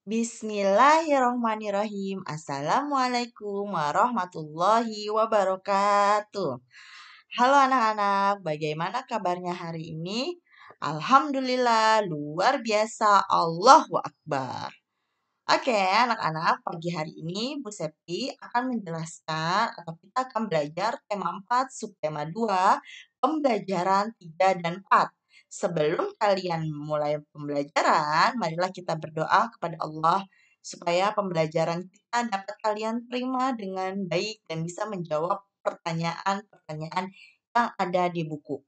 Bismillahirrohmanirrohim. Assalamualaikum warahmatullahi wabarakatuh. Halo anak-anak, bagaimana kabarnya hari ini? Alhamdulillah, luar biasa, Allahu Akbar. Oke, anak-anak, pagi hari ini Bu Septi akan menjelaskan atau kita akan belajar tema 4, subtema 2, pembelajaran 3 dan 4. Sebelum kalian mulai pembelajaran, marilah kita berdoa kepada Allah supaya pembelajaran kita dapat kalian terima dengan baik dan bisa menjawab pertanyaan-pertanyaan yang ada di buku.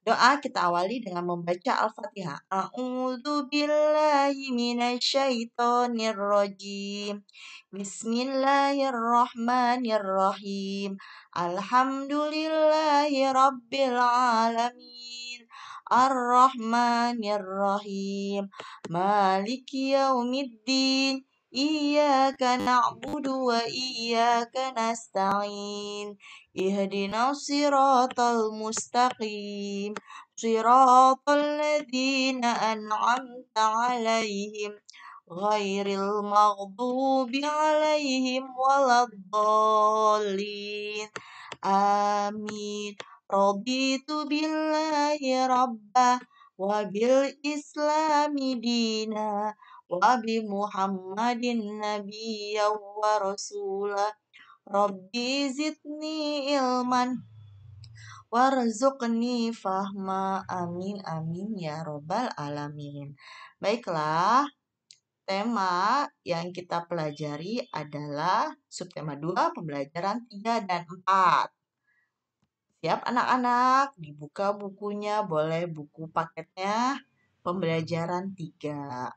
Doa kita awali dengan membaca Al-Fatihah. A'udzu billahi minasyaitonir rajim. Bismillahirrahmanirrahim. Alhamdulillahi rabbil alamin. Ar-Rahmanir-Rahim. Maliki yaumiddin. Iyyaka na'budu wa iyyaka nasta'in. Ihdinas siratal mustaqim. Siratal ladzina an'amta 'alaihim ghairil maghdubi 'alaihim waladdallin. Amin. Raditu billahi rabbah wa bil islami dina wa bi Muhammadin nabiyya wa rasulah. Rabbi zidni ilman warzuqni fahma. Amin amin ya robbal alamin. Baiklah, tema yang kita pelajari adalah subtema 2, pembelajaran 3 dan 4. Siap anak-anak, dibuka bukunya, boleh buku paketnya, pembelajaran 3.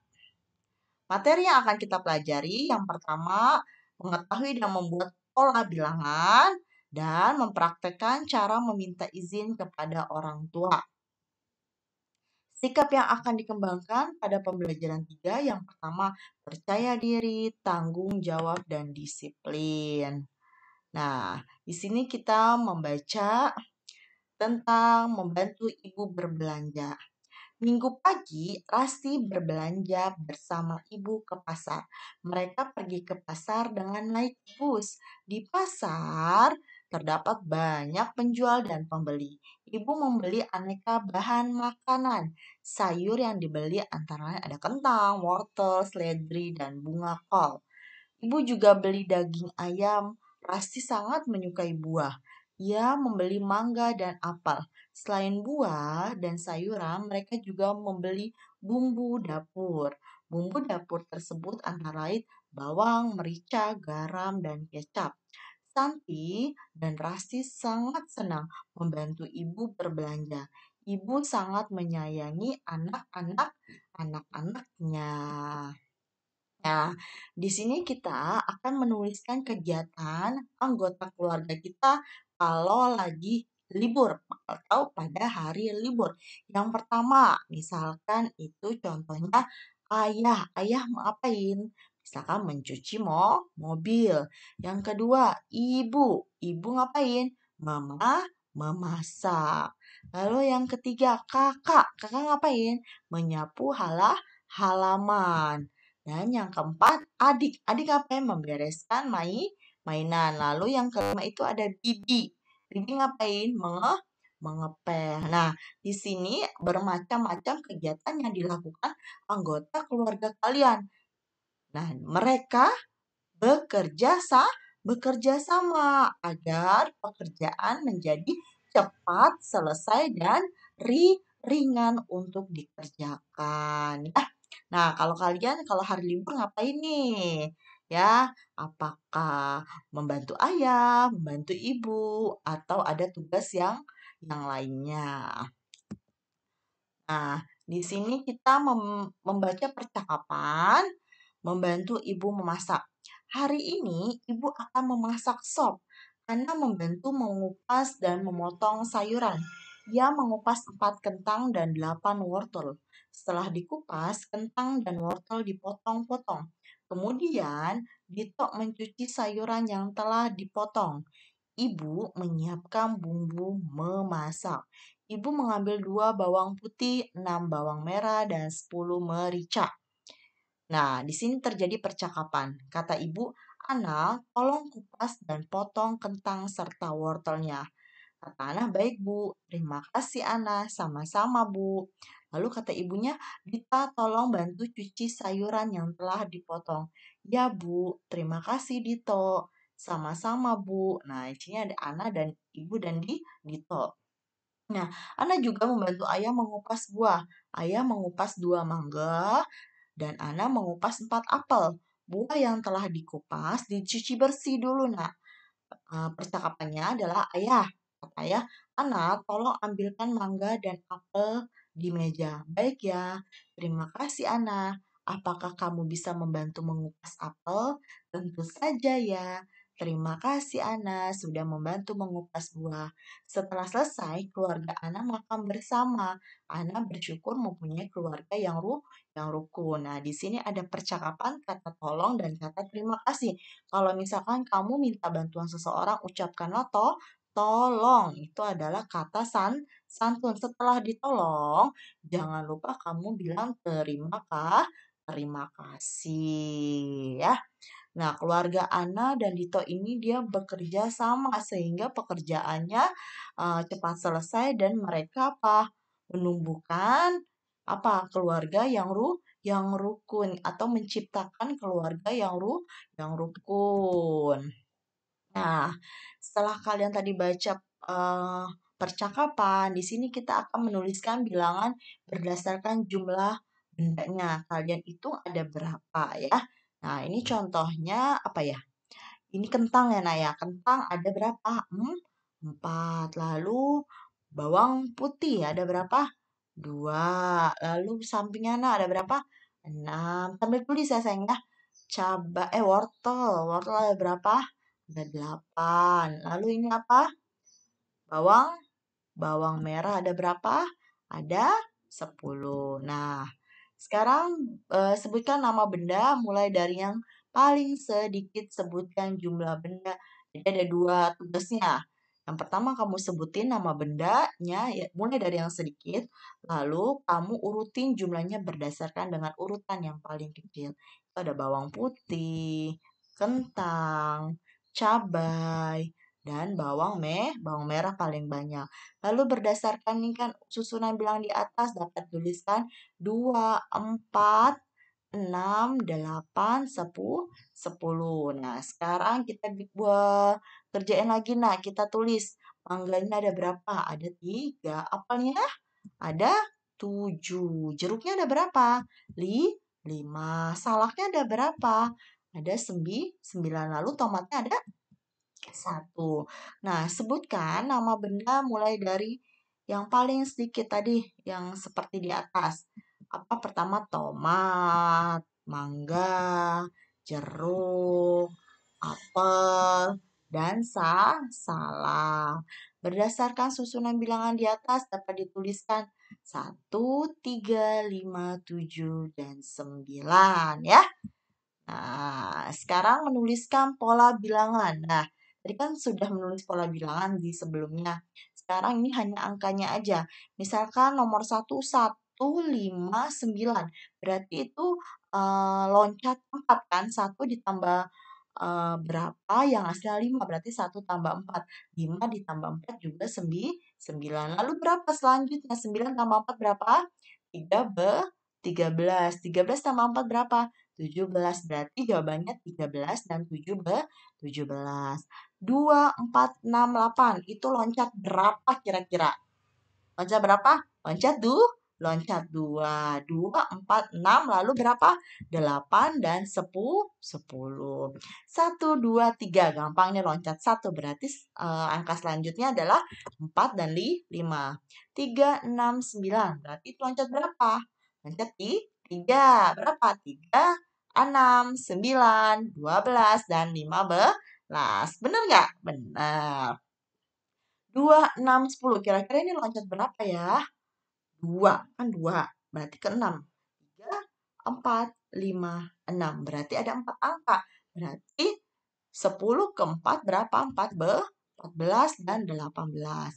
Materi yang akan kita pelajari, yang pertama, mengetahui dan membuat pola bilangan, dan mempraktekkan cara meminta izin kepada orang tua. Sikap yang akan dikembangkan pada pembelajaran 3, yang pertama, percaya diri, tanggung jawab, dan disiplin. Nah, di sini kita membaca tentang membantu ibu berbelanja. Minggu pagi, Rasti berbelanja bersama ibu ke pasar. Mereka pergi ke pasar dengan naik bus. Di pasar, terdapat banyak penjual dan pembeli. Ibu membeli aneka bahan makanan. Sayur yang dibeli antara lain ada kentang, wortel, seledri, dan bunga kol. Ibu juga beli daging ayam. Rasti sangat menyukai buah. Ia membeli mangga dan apel. Selain buah dan sayuran, mereka juga membeli bumbu dapur. Bumbu dapur tersebut antara lain bawang, merica, garam, dan kecap. Santi dan Rasti sangat senang membantu ibu berbelanja. Ibu sangat menyayangi anak-anaknya. Nah, di sini kita akan menuliskan kegiatan anggota keluarga kita kalau lagi libur atau pada hari libur. Yang pertama, misalkan itu contohnya ayah mau ngapain? Misalkan mencuci mobil. Yang kedua, ibu ngapain? Mama memasak. Lalu yang ketiga, kakak ngapain? Menyapu halaman. Dan yang keempat, adik. Adik ngapain? Membereskan mainan. Lalu yang kelima itu ada bibi. Bibi ngapain? Mengepel. Nah, di sini bermacam-macam kegiatan yang dilakukan anggota keluarga kalian. Nah, mereka bekerja sama agar pekerjaan menjadi cepat selesai dan ringan untuk dikerjakan. Nah, kalau kalian kalau hari libur ngapain nih? Ya, apakah membantu ayah, membantu ibu, atau ada tugas yang lainnya? Nah, di sini kita membaca percakapan, membantu ibu memasak. Hari ini ibu akan memasak sop karena membantu mengupas dan memotong sayuran. Ia mengupas 4 kentang dan 8 wortel. Setelah dikupas, kentang dan wortel dipotong-potong. Kemudian, Dito mencuci sayuran yang telah dipotong. Ibu menyiapkan bumbu memasak. Ibu mengambil 2 bawang putih, 6 bawang merah, dan 10 merica. Nah, di sini terjadi percakapan. Kata ibu, Ana, tolong kupas dan potong kentang serta wortelnya. Kata Ana, baik Bu. Terima kasih Ana, sama-sama Bu. Lalu kata ibunya, Dita tolong bantu cuci sayuran yang telah dipotong. Ya Bu, terima kasih Dito. Sama-sama Bu. Nah, di sini ada Ana dan ibu dan Dito. Nah, Ana juga membantu ayah mengupas buah. Ayah mengupas 2 mangga dan Ana mengupas 4 apel. Buah yang telah dikupas dicuci bersih dulu, Nak. Percakapannya adalah ayah. Kata ayah, Ana, tolong ambilkan mangga dan apel di meja. Baik ya, terima kasih Ana. Apakah kamu bisa membantu mengupas apel? Tentu saja ya. Terima kasih Ana sudah membantu mengupas buah. Setelah selesai, keluarga Ana makan bersama. Ana bersyukur mempunyai keluarga yang rukun. Nah, di sini ada percakapan kata tolong dan kata terima kasih. Kalau misalkan kamu minta bantuan seseorang, ucapkanlah tolong. Itu adalah kata santun. Setelah ditolong, jangan lupa kamu bilang terima kasih ya. Nah, keluarga Ana dan Dito ini dia bekerja sama sehingga pekerjaannya cepat selesai dan mereka menumbuhkan keluarga yang rukun atau menciptakan keluarga yang rukun. Nah, setelah kalian tadi baca percakapan, di sini kita akan menuliskan bilangan berdasarkan jumlah bendanya. Kalian hitung ada berapa ya? Nah, ini contohnya apa ya? Ini kentang ya, Nak ya. Kentang ada berapa? 4. Lalu bawang putih ada berapa? 2. Lalu sampingnya Nak ada berapa? 6. Sambil tulis ya sayang ya. Wortel ada berapa? Ada 8. Lalu ini apa? Bawang merah ada berapa? Ada 10. Nah, sekarang sebutkan nama benda mulai dari yang paling sedikit, sebutkan jumlah benda. Jadi ada 2 tugasnya. Yang pertama kamu sebutin nama bendanya ya, mulai dari yang sedikit, lalu kamu urutin jumlahnya berdasarkan dengan urutan yang paling kecil. Itu ada bawang putih, kentang, cabai, dan bawang merah paling banyak. Lalu berdasarkan ini kan susunan bilang di atas dapat tuliskan 2, 4, 6, 8, 10. Nah, sekarang kita buat kerjain lagi. Nah, kita tulis mangganya ada berapa? Ada 3. Apelnya ada 7. Jeruknya ada berapa? 5. Salaknya ada berapa? Ada 9. Lalu tomatnya ada 1. Nah, sebutkan nama benda mulai dari yang paling sedikit tadi, yang seperti di atas. Pertama tomat, mangga, jeruk, apel, dan salak. Berdasarkan susunan bilangan di atas dapat dituliskan 1, 3, 5, 7, dan 9 ya. Nah, sekarang menuliskan pola bilangan. Nah, tadi kan sudah menulis pola bilangan di sebelumnya. Sekarang ini hanya angkanya aja. Misalkan nomor 1, 5, 9. Berarti itu loncat 4 kan. 1 ditambah berapa yang hasilnya 5. Berarti 1 tambah 4. 5 ditambah 4 juga 9. Lalu berapa selanjutnya? 9 tambah 4 berapa? 13. 13 tambah 4 berapa? 17. Berarti jawabannya 13 dan 17. 2, 4, 6, 8. Itu loncat berapa kira-kira? Loncat berapa? Loncat 2. 2, 4, 6. Lalu berapa? 8 dan 10. 1, 2, 3. Gampang nih loncat 1. Berarti angka selanjutnya adalah 4 dan 5. 3, 6, 9. Berarti itu loncat berapa? Loncat 3. Berapa? 3, 6, 9, 12, dan 15. Benar nggak? Benar. 2, 6, 10. Kira-kira ini loncat berapa ya? 2. Kan 2. Berarti ke 6. 3, 4, 5, 6. Berarti ada 4 angka. Berarti 10 ke 4 berapa? 14 dan 18.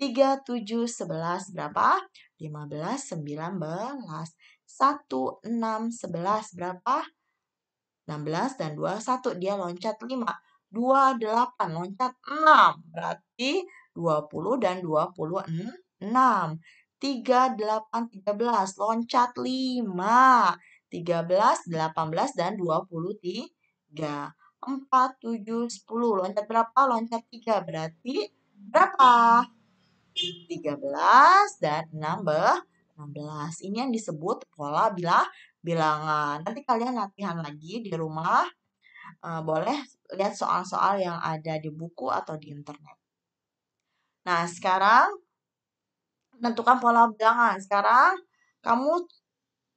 3, 7, 11 berapa? 15, 19. 1, 6, 11. Berapa? 16 dan 2, 1. Dia loncat 5. 2, 8. Loncat 6. Berarti 20 dan 26. 3, 8, 13. Loncat 5. 13, 18, dan 23. 4, 7, 10. Loncat berapa? Loncat 3. Berarti berapa? 13 dan 16. Ini yang disebut pola bilangan. Nanti kalian latihan lagi di rumah. Boleh lihat soal-soal yang ada di buku atau di internet. Nah, sekarang tentukan pola bilangan. Sekarang kamu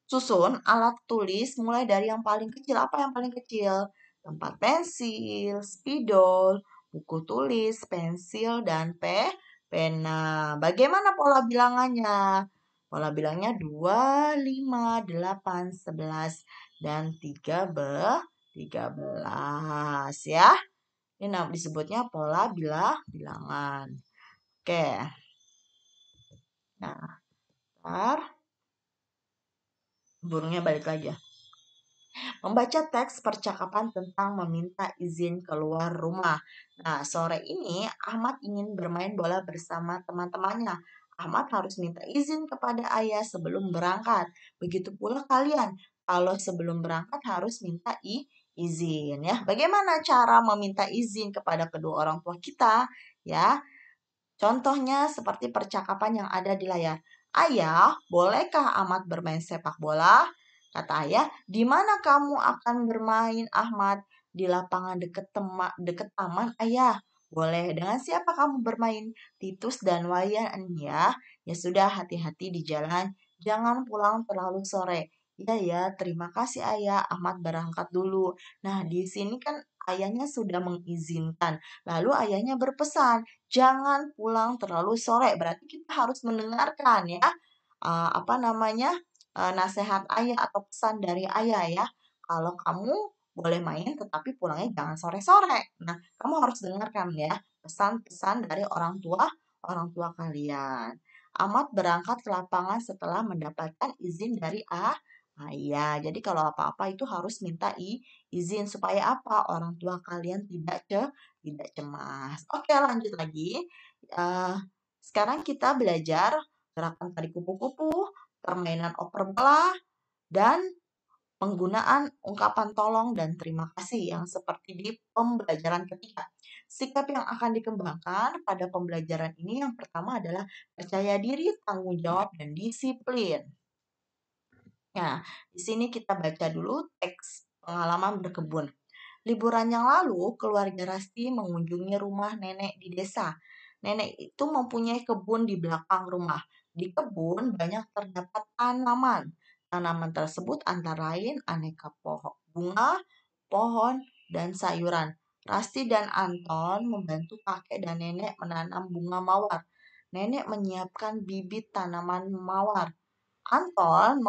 susun alat tulis mulai dari yang paling kecil. Apa yang paling kecil? Tempat pensil, spidol, buku tulis, pensil, dan pena. Bagaimana pola bilangannya? Pola bilangnya 2, 5, 8, 11, dan 13 ya. Ini disebutnya pola bilangan. Oke. Nah, ntar burungnya balik lagi ya. Membaca teks percakapan tentang meminta izin keluar rumah. Nah, sore ini Ahmad ingin bermain bola bersama teman-temannya. Ahmad harus minta izin kepada ayah sebelum berangkat. Begitu pula kalian. Kalau sebelum berangkat harus minta izin ya. Bagaimana cara meminta izin kepada kedua orang tua kita? Ya, contohnya seperti percakapan yang ada di layar. Ayah, bolehkah Ahmad bermain sepak bola? Kata ayah, di mana kamu akan bermain Ahmad? Di lapangan dekat taman ayah. Boleh, dengan siapa kamu bermain? Titus dan Wayan ya. Ya sudah, hati-hati di jalan. Jangan pulang terlalu sore. Ya ya, terima kasih ayah. Ahmad berangkat dulu. Nah, di sini kan ayahnya sudah mengizinkan. Lalu ayahnya berpesan, jangan pulang terlalu sore. Berarti kita harus mendengarkan ya, apa namanya, nasihat ayah atau pesan dari ayah ya. Kalau kamu boleh main tetapi pulangnya jangan sore-sore. Nah, kamu harus dengarkan ya pesan-pesan dari orang tua kalian. Ahmad berangkat ke lapangan setelah mendapatkan izin dari ayah. Jadi kalau apa-apa itu harus minta izin supaya apa? Orang tua kalian tidak cemas. Oke, lanjut lagi. Eh, Sekarang kita belajar gerakan tarik kupu-kupu, permainan oper bola, dan penggunaan ungkapan tolong dan terima kasih yang seperti di pembelajaran ketiga. Sikap yang akan dikembangkan pada pembelajaran ini yang pertama adalah percaya diri, tanggung jawab, dan disiplin. Nah, di sini kita baca dulu teks pengalaman berkebun. Liburan yang lalu, keluarga Rasti mengunjungi rumah nenek di desa. Nenek itu mempunyai kebun di belakang rumah. Di kebun banyak terdapat tanaman. Tanaman tersebut antara lain aneka pohon, bunga, pohon, dan sayuran. Rasti dan Anton membantu kakek dan nenek menanam bunga mawar. Nenek menyiapkan bibit tanaman mawar. Anton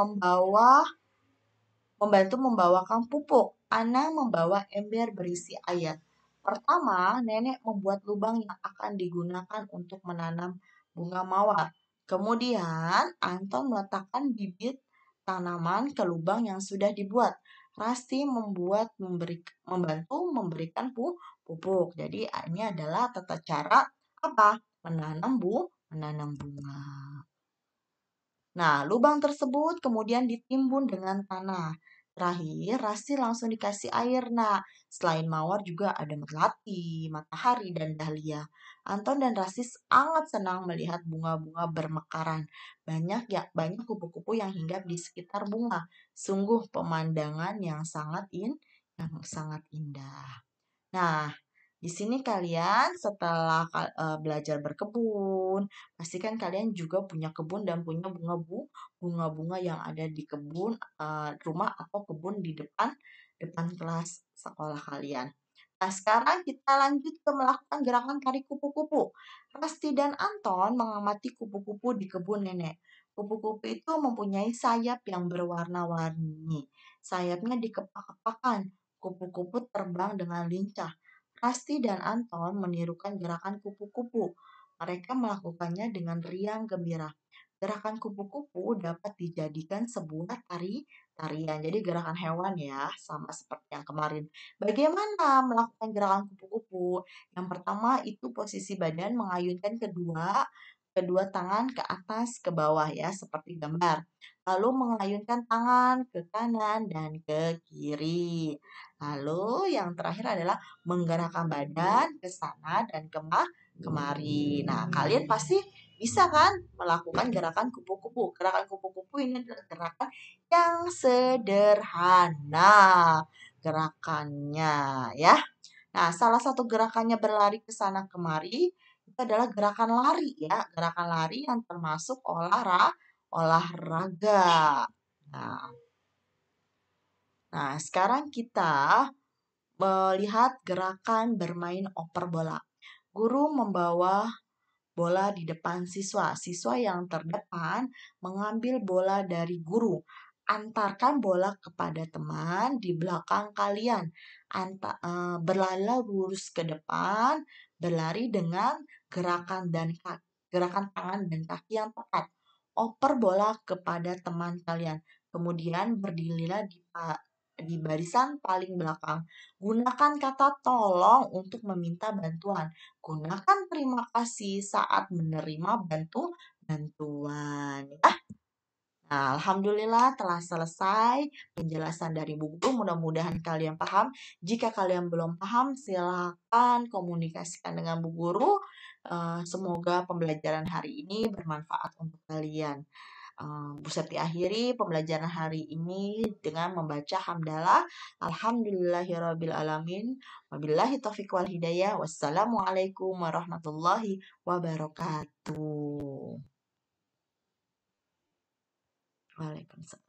membantu membawakan pupuk. Ana membawa ember berisi air. Pertama, nenek membuat lubang yang akan digunakan untuk menanam bunga mawar. Kemudian, Anton meletakkan bibit tanaman ke lubang yang sudah dibuat. Rasti membantu memberikan pupuk. Jadi, ini adalah tata cara apa? Menanam bunga. Nah, lubang tersebut kemudian ditimbun dengan tanah. Terakhir, Rasti langsung dikasih air. Nah, selain mawar juga ada melati, matahari, dan dahlia. Anton dan Rasti sangat senang melihat bunga-bunga bermekaran. Banyak kupu-kupu yang hinggap di sekitar bunga. Sungguh pemandangan yang sangat indah. Nah, di sini kalian setelah belajar berkebun, pastikan kalian juga punya kebun dan punya bunga-bunga yang ada di kebun rumah atau kebun di depan kelas sekolah kalian. Nah, sekarang kita lanjut ke melakukan gerakan tarik kupu-kupu. Rasti dan Anton mengamati kupu-kupu di kebun nenek. Kupu-kupu itu mempunyai sayap yang berwarna-warni. Sayapnya dikepak-kepakan. Kupu-kupu terbang dengan lincah. Rasti dan Anton menirukan gerakan kupu-kupu. Mereka melakukannya dengan riang gembira. gerakan kupu-kupu dapat dijadikan sebuah tarian. Jadi gerakan hewan ya, sama seperti yang kemarin. Bagaimana melakukan gerakan kupu-kupu? Yang pertama itu posisi badan mengayunkan kedua tangan ke atas ke bawah ya, seperti gambar. Lalu mengayunkan tangan ke kanan dan ke kiri. Lalu yang terakhir adalah menggerakkan badan ke sana dan kemari. Nah, kalian pasti bisa kan melakukan gerakan kupu-kupu. Gerakan kupu-kupu ini adalah gerakan yang sederhana gerakannya ya. Nah, salah satu gerakannya berlari ke sana kemari itu adalah gerakan lari ya. Gerakan lari yang termasuk olahraga. Nah, sekarang kita melihat gerakan bermain oper bola. Guru membawa bola di depan siswa. Siswa yang terdepan mengambil bola dari guru. Antarkan bola kepada teman di belakang kalian. Berlari lurus ke depan, berlari dengan gerakan tangan dan kaki yang tepat. Oper bola kepada teman kalian. Kemudian berdirilah di barisan paling belakang. Gunakan kata tolong untuk meminta bantuan. Gunakan terima kasih saat menerima bantuan. Nah, alhamdulillah telah selesai penjelasan dari buku. Mudah-mudahan kalian paham. Jika kalian belum paham, silakan komunikasikan dengan Bu Guru. Semoga pembelajaran hari ini bermanfaat untuk kalian. Bisa diakhiri pembelajaran hari ini dengan membaca hamdalah. Alhamdulillahirrabbilalamin. Wabillahi taufiq wal hidayah. Wassalamualaikum warahmatullahi wabarakatuh. Waalaikumsalam.